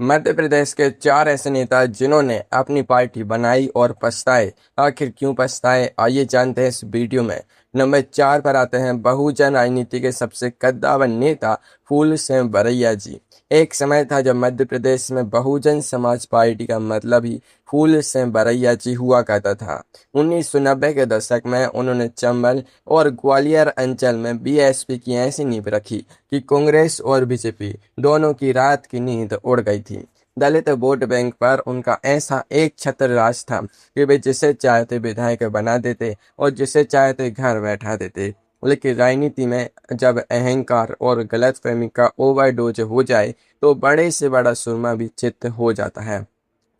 मध्य प्रदेश के 4 ऐसे नेता जिन्होंने अपनी पार्टी बनाई और पछताए। आखिर क्यों पछताए, आइए जानते हैं इस वीडियो में। नंबर 4 पर आते हैं बहुजन राजनीति के सबसे कद्दावर नेता फूल सिंह बरैया जी। एक समय था जब मध्य प्रदेश में बहुजन समाज पार्टी का मतलब ही फूल सिंह बरैया जी हुआ करता था। 1990 के दशक में उन्होंने चंबल और ग्वालियर अंचल में बीएसपी की ऐसी नींव रखी कि कांग्रेस और बीजेपी दोनों की रात की नींद उड़ गई थी। दलित वोट बैंक पर उनका ऐसा एक छत्र राज था कि वे जिसे चाहते विधायक बना देते और जिसे चाहते घर बैठा देते। लेकिन राजनीति में जब अहंकार और गलतफहमी का ओवरडोज हो जाए तो बड़े से बड़ा सुरमा भी चित्त हो जाता है।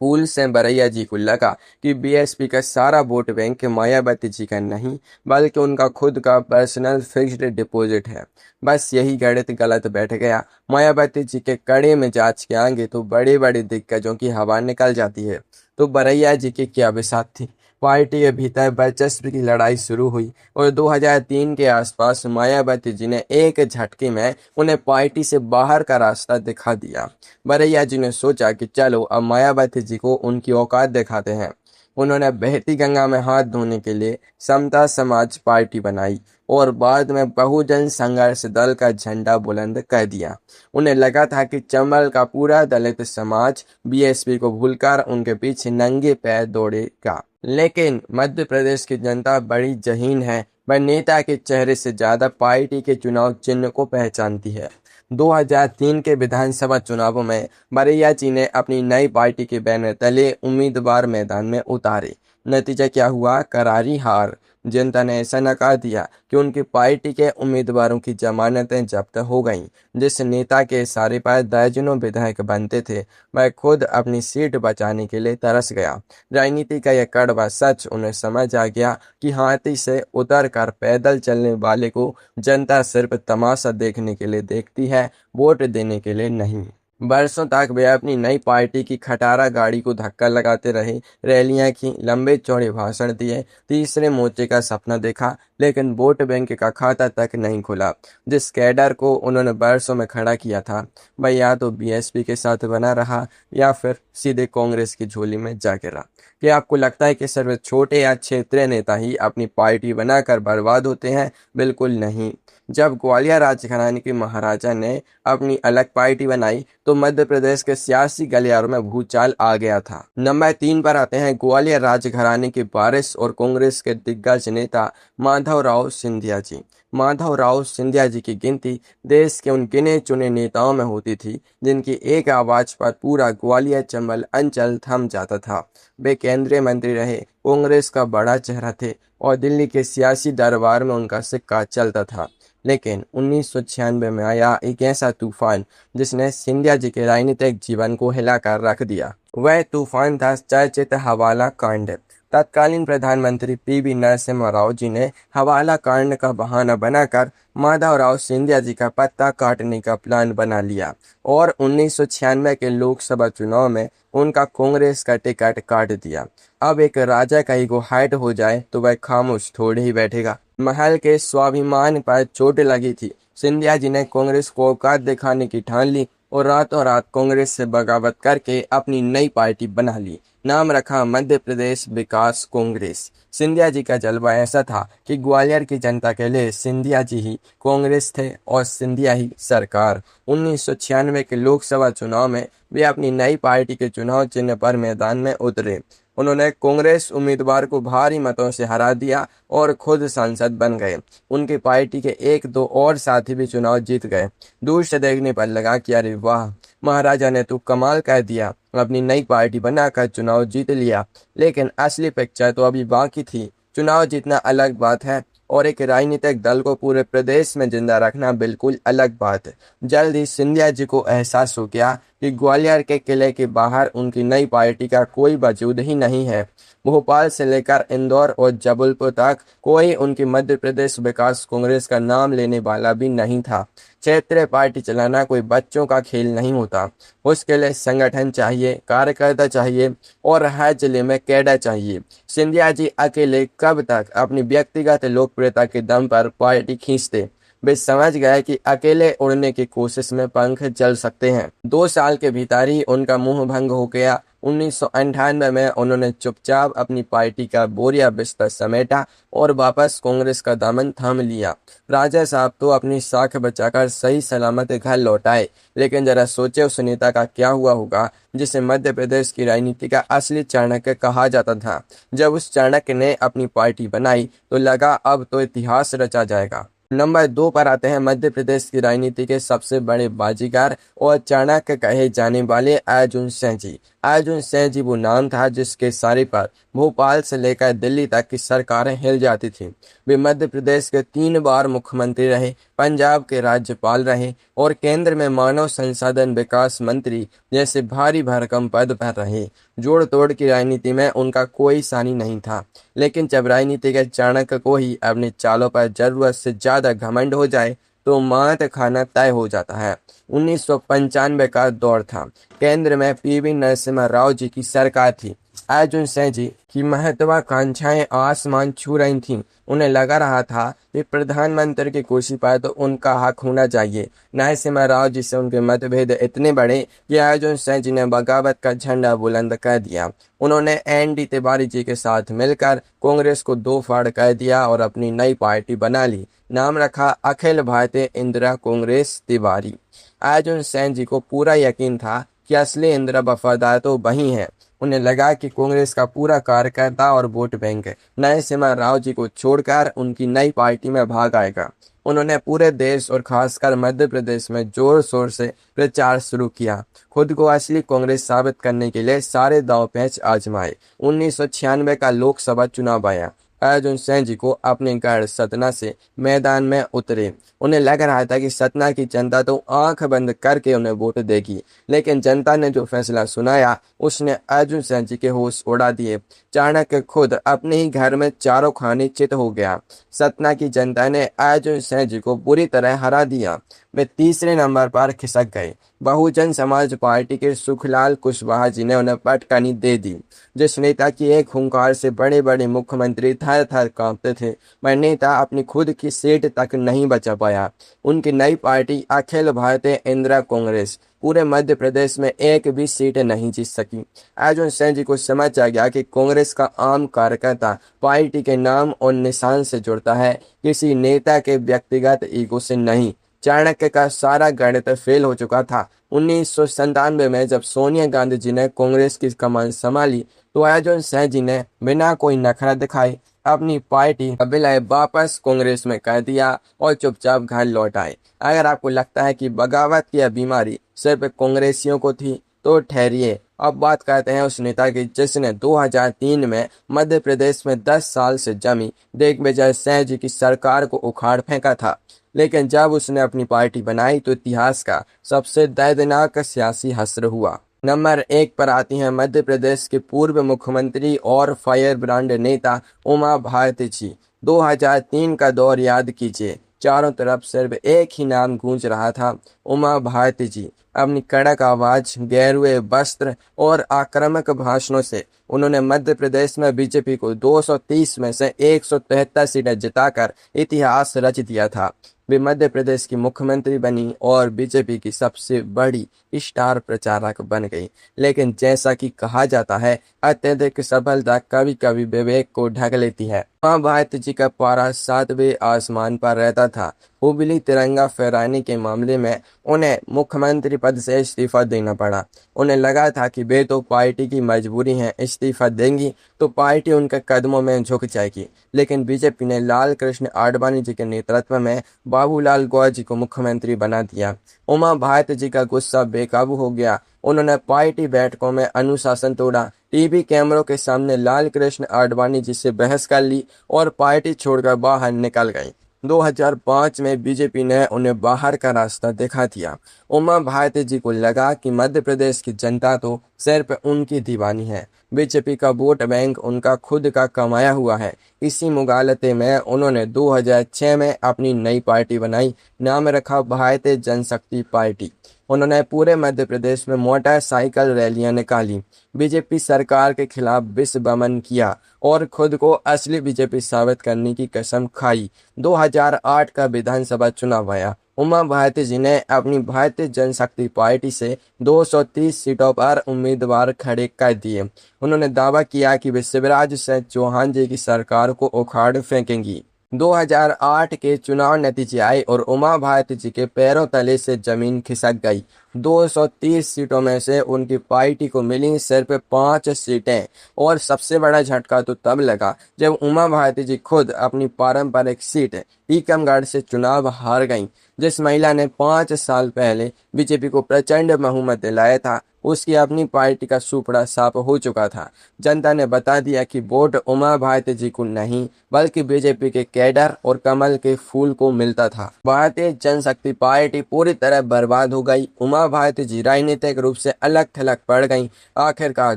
फूल सिंह बरैया जी को लगा कि बीएसपी का सारा वोट बैंक मायावती जी का नहीं बल्कि उनका खुद का पर्सनल फिक्स्ड डिपॉजिट है। बस यही गणित गलत बैठ गया। मायावती जी के कड़े मिजाज के आगे तो बड़े बड़े दिग्गजों की हवा निकल जाती है, तो बरैया जी की क्या बिसात थी। पार्टी के भीतर वर्चस्व की लड़ाई शुरू हुई और 2003 के आसपास मायावती जी ने एक झटके में उन्हें पार्टी से बाहर का रास्ता दिखा दिया। बरैया जी ने सोचा कि चलो अब मायावती जी को उनकी औकात दिखाते हैं। उन्होंने बहती गंगा में हाथ धोने के लिए समता समाज पार्टी बनाई और बाद में बहुजन संघर्ष दल का झंडा बुलंद कर दिया। उन्हें लगा था कि चंबल का पूरा दलित समाज बीएसपी को भूलकर उनके पीछे नंगे पैर दौड़ेगा। लेकिन मध्य प्रदेश की जनता बड़ी जहीन है। वह नेता के चेहरे से ज्यादा पार्टी के चुनाव चिन्ह को पहचानती है। 2003 के विधानसभा चुनावों में बरैया जी ने अपनी नई पार्टी के बैनर तले उम्मीदवार मैदान में उतारे। नतीजा क्या हुआ? करारी हार। जनता ने ऐसा नकार दिया कि उनकी पार्टी के उम्मीदवारों की जमानतें जब्त हो गईं। जिस नेता के इशारे पर दर्जनों विधायक बनते थे, वह खुद अपनी सीट बचाने के लिए तरस गया। राजनीति का यह कड़वा सच उन्हें समझ आ गया कि हाथी से उतर कर पैदल चलने वाले को जनता सिर्फ तमाशा देखने के लिए देखती है, वोट देने के लिए नहीं। बरसों तक वे अपनी नई पार्टी की खटारा गाड़ी को धक्का लगाते रहे, रैलियां की, लंबे चौड़े भाषण दिए, तीसरे मोर्चे का सपना देखा, लेकिन वोट बैंक का खाता तक नहीं खुला। जिस कैडर को उन्होंने बरसों में खड़ा किया था, वह या तो बीएसपी के साथ बना रहा या फिर सीधे कांग्रेस की झोली में जा गिरा। क्या आपको लगता है कि सिर्फ छोटे या क्षेत्रीय नेता ही अपनी पार्टी बनाकर बर्बाद होते हैं? बिल्कुल नहीं। जब ग्वालियर राजघराने के महाराजा ने अपनी अलग पार्टी बनाई तो मध्य प्रदेश के सियासी गलियारों में भूचाल आ गया था। नंबर 3 पर आते हैं ग्वालियर राजघराने के वारिस और कांग्रेस के दिग्गज नेता माधवराव सिंधिया जी। माधवराव सिंधिया जी की गिनती देश के उन गिने चुने नेताओं में होती थी जिनकी एक आवाज पर पूरा ग्वालियर चंबल अंचल थम जाता था। वे केंद्रीय मंत्री रहे, कांग्रेस का बड़ा चेहरा थे और दिल्ली के सियासी दरबार में उनका सिक्का चलता था। लेकिन 1996 में आया एक ऐसा तूफान जिसने सिंधिया जी के राजनीतिक जीवन को हिलाकर रख दिया। वह तूफान था चर्चित हवाला कांड। तत्कालीन प्रधानमंत्री पीवी नरसिम्हा राव जी ने हवाला कांड का बहाना बनाकर माधवराव सिंधिया जी का पत्ता काटने का प्लान बना लिया और 1996 के लोकसभा चुनाव में उनका कांग्रेस का टिकट काट दिया। अब एक राजा का ईगो हाइट हो जाए तो वह खामोश थोड़े ही बैठेगा। महल के स्वाभिमान पर चोट लगी थी। सिंधिया जी ने कांग्रेस को औकात दिखाने की ठान ली और रातों रात कांग्रेस से बगावत करके अपनी नई पार्टी बना ली। नाम रखा मध्य प्रदेश विकास कांग्रेस। सिंधिया जी का जलवा ऐसा था कि ग्वालियर की जनता के लिए सिंधिया जी ही कांग्रेस थे और सिंधिया ही सरकार। 1996 के लोकसभा चुनाव में वे अपनी नई पार्टी के चुनाव चिन्ह पर मैदान में उतरे। उन्होंने कांग्रेस उम्मीदवार को भारी मतों से हरा दिया और खुद सांसद बन गए। उनकी पार्टी के एक दो और साथी भी चुनाव जीत गए। दूर से देखने पर लगा कि अरे वाह, महाराजा ने तो कमाल कर दिया, अपनी नई पार्टी बनाकर चुनाव जीत लिया। लेकिन असली पिक्चर तो अभी बाकी थी। चुनाव जीतना अलग बात है और एक राजनीतिक दल को पूरे प्रदेश में जिंदा रखना बिल्कुल अलग बात है। जल्द ही सिंधिया जी को एहसास हो गया कि ग्वालियर के किले के बाहर उनकी नई पार्टी का कोई वजूद ही नहीं है। भोपाल से लेकर इंदौर और जबलपुर तक कोई उनकी मध्य प्रदेश विकास कांग्रेस का नाम लेने वाला भी नहीं था। क्षेत्रीय पार्टी चलाना कोई बच्चों का खेल नहीं होता। उसके लिए संगठन चाहिए, कार्यकर्ता चाहिए और हर जिले में कैडर चाहिए। सिंधिया जी अकेले कब तक अपनी व्यक्तिगत लोकप्रियता के दम पर पार्टी खींचते? वे समझ गए कि अकेले उड़ने की कोशिश में पंख जल सकते हैं। 2 साल के भीतर ही उनका मुंह भंग हो गया। 1998 में उन्होंने चुपचाप अपनी पार्टी का बोरिया बिस्तर समेटा और वापस कांग्रेस का दामन थाम लिया। राजा साहब तो अपनी साख बचाकर सही सलामत घर लौट आए, लेकिन जरा सोचे उस नेता का क्या हुआ होगा जिसे मध्य प्रदेश की राजनीति का असली चाणक्य कहा जाता था। जब उस चाणक्य ने अपनी पार्टी बनाई तो लगा अब तो इतिहास रचा जाएगा। नंबर 2 पर आते हैं मध्य प्रदेश की राजनीति के सबसे बड़े बाजीगर और चाणक्य कहे जाने वाले अर्जुन सिंह जी। अर्जुन सिंह जी वो नाम था जिसके सारे पर भोपाल से लेकर दिल्ली तक की सरकारें हिल जाती थीं। वे मध्य प्रदेश के 3 बार मुख्यमंत्री रहे, पंजाब के राज्यपाल रहे और केंद्र में मानव संसाधन विकास मंत्री जैसे भारी भरकम पद पर रहे। जोड़ तोड़ की राजनीति में उनका कोई सानी नहीं था, लेकिन जब राजनीति के चाणक्य को ही अपनी चालों पर जरूरत से ज्यादा घमंड हो जाए तो मात खाना तय हो जाता है। 1995 का दौर था। केंद्र में पीवी नरसिम्हा राव जी की सरकार थी। अर्जुन सिंह जी की महत्वाकांक्षाएं आसमान छू रही थीं। उन्हें लगा रहा था कि प्रधानमंत्री की कुर्सी पर तो उनका हक होना चाहिए। नरसिम्हा राव जी से उनके मतभेद इतने बड़े कि अर्जुन सिंह जी ने बगावत का झंडा बुलंद कर दिया। उन्होंने एन.डी. तिवारी जी के साथ मिलकर कांग्रेस को 2 फाड़ कर दिया और अपनी नई पार्टी बना ली। नाम रखा अखिल भारतीय इंदिरा कांग्रेस तिवारी। अर्जुन सिंह जी को पूरा यकीन था कि असली इंदिरा वफादार तो वही हैं। उन्हें लगा कि कांग्रेस का पूरा कार्यकर्ता और वोट बैंक नरसिम्हा राव जी को छोड़कर उनकी नई पार्टी में भाग आएगा। उन्होंने पूरे देश और खासकर मध्य प्रदेश में जोर शोर से प्रचार शुरू किया। खुद को असली कांग्रेस साबित करने के लिए सारे दांव पेच आजमाए। 1996 का लोकसभा चुनाव आया। अर्जुन सिंह जी को अपने गढ़ सतना से मैदान में उतरे। उन्हें लग रहा था कि सतना की जनता तो आंख बंद करके उन्हें वोट देगी, लेकिन जनता ने जो फैसला सुनाया उसने अर्जुन सिंह जी के होश उड़ा दिए। चाणक्य खुद अपने ही घर में चारों खाने चित हो गया। सतना की जनता ने अर्जुन सिंह जी को बुरी तरह हरा दिया। वे तीसरे नंबर पर खिसक गए। बहुजन समाज पार्टी के सुखलाल कुशवाहा जी ने उन्हें पटकनी दे दी। जिस नेता की एक हुंकार से बड़े बड़े मुख्यमंत्री थर थर कांपते थे, वह नेता अपनी खुद की सीट तक नहीं बचा पाया। उनकी नई पार्टी अखिल भारतीय इंदिरा कांग्रेस पूरे मध्य प्रदेश में एक भी सीट नहीं जीत सकी। अर्जुन सिंह जी को समझ आ गया कि कांग्रेस का आम कार्यकर्ता पार्टी के नाम और निशान से जुड़ता है, किसी नेता के व्यक्तिगत ईगो से नहीं। चाणक्य का सारा गणित फेल हो चुका था। 1997 में जब सोनिया गांधी जी ने कांग्रेस की कमान संभाली तो अर्जुन सिंह जी ने बिना कोई नखरा दिखाए अपनी पार्टी का विलय वापस कांग्रेस में कर दिया और चुपचाप घर लौट आए। अगर आपको लगता है कि बगावत की यह बीमारी सिर्फ कांग्रेसियों को थी तो ठहरिए, अब बात करते हैं उस नेता की जिसने 2003 में मध्य प्रदेश में 10 साल से जमी दिग्विजय सिंह जी की सरकार को उखाड़ फेंका था। लेकिन जब उसने अपनी पार्टी बनाई तो इतिहास का सबसे दर्दनाक सियासी हश्र हुआ। नंबर 1 पर आती हैं मध्य प्रदेश के पूर्व मुख्यमंत्री और फायर ब्रांड नेता उमा भारती जी। 2003 का दौर याद कीजिए। चारों तरफ सिर्फ एक ही नाम गूंज रहा था, उमा भारती जी। अपनी कड़क आवाज, गेरुए वस्त्र और आक्रामक भाषणों से उन्होंने मध्य प्रदेश में बीजेपी को 230 में से 173 सीटें जिताकर इतिहास रच दिया था। वे मध्य प्रदेश की मुख्यमंत्री बनी और बीजेपी की सबसे बड़ी स्टार प्रचारक बन गई। लेकिन जैसा कि कहा जाता है, अत्यधिक सफलता कभी कभी विवेक को ढक लेती है। उमा भारती जी का पारा 7वें आसमान पर रहता था। हुबली तिरंगा फहराने के मामले में उन्हें मुख्यमंत्री पद से इस्तीफा देना पड़ा। उन्हें लगा था कि वे तो पार्टी की मजबूरी है, इस्तीफा देंगी तो पार्टी उनके कदमों में झुक जाएगी। लेकिन बीजेपी ने लाल कृष्ण आडवाणी जी के नेतृत्व में बाबूलाल गौर जी को मुख्यमंत्री बना दिया। उमा भारती जी का गुस्सा बेकाबू हो गया। उन्होंने पार्टी बैठकों में अनुशासन तोड़ा, टीवी कैमरों के सामने लाल कृष्ण आडवाणी जी से बहस कर ली और पार्टी छोड़कर बाहर निकल गई। 2005 में बीजेपी ने उन्हें बाहर का रास्ता दिखा दिया। उमा भारती जी को लगा कि मध्य प्रदेश की जनता तो सिर्फ उनकी दीवानी है, बीजेपी का वोट बैंक उनका खुद का कमाया हुआ है। इसी मुगालते में उन्होंने 2006 में अपनी नई पार्टी बनाई, नाम रखा भारतीय जनशक्ति पार्टी। उन्होंने पूरे मध्य प्रदेश में मोटरसाइकिल रैलियां निकाली, बीजेपी सरकार के खिलाफ विषदमन किया और खुद को असली बीजेपी साबित करने की कसम खाई। 2008 का विधानसभा चुनाव आया। उमा भारती जी ने अपनी भारतीय जनशक्ति पार्टी से 230 सीटों पर उम्मीदवार खड़े कर दिए। उन्होंने दावा किया कि वे शिवराज सिंह चौहान जी की सरकार को उखाड़ फेंकेंगी। 2008 के चुनाव नतीजे आए और उमा भारती जी के पैरों तले से जमीन खिसक गई। 230 सीटों में से उनकी पार्टी को मिली सिर्फ 5 सीटें और सबसे बड़ा झटका तो तब लगा जब उमा भारती जी खुद अपनी पारंपरिक सीट टीकमगढ़ से चुनाव हार गईं। जिस महिला ने 5 साल पहले बीजेपी को प्रचंड बहुमत दिलाया था, उसकी अपनी पार्टी का सुपड़ा साफ हो चुका था। जनता ने बता दिया कि वोट उमा भारती जी को नहीं बल्कि बीजेपी के कैडर और कमल के फूल को मिलता था। भारतीय जनशक्ति पार्टी पूरी तरह बर्बाद हो गई। उमा भारती जी राजनीतिक रूप से अलग थलग पड़ गईं। आखिरकार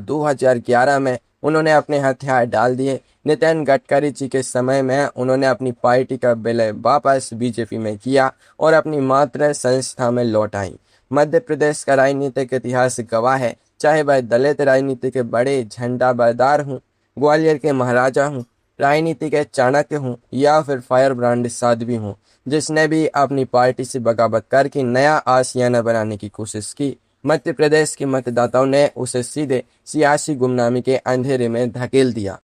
2011 में उन्होंने अपने हथियार डाल दिए। नितिन गडकरी जी के समय में उन्होंने अपनी पार्टी का विलय वापस बीजेपी में किया और अपनी मातृ संस्था में लौट आई। मध्य प्रदेश का राजनीतिक इतिहास गवाह है, चाहे वह दलित राजनीति के बड़े झंडा बरदार हों, ग्वालियर के महाराजा हों, राजनीति के चाणक्य हों या फिर फायर ब्रांड साध्वी हों, जिसने भी अपनी पार्टी से बगावत करके नया आशियाना बनाने की कोशिश की, मध्य प्रदेश के मतदाताओं ने उसे सीधे सियासी गुमनामी के अंधेरे में धकेल दिया।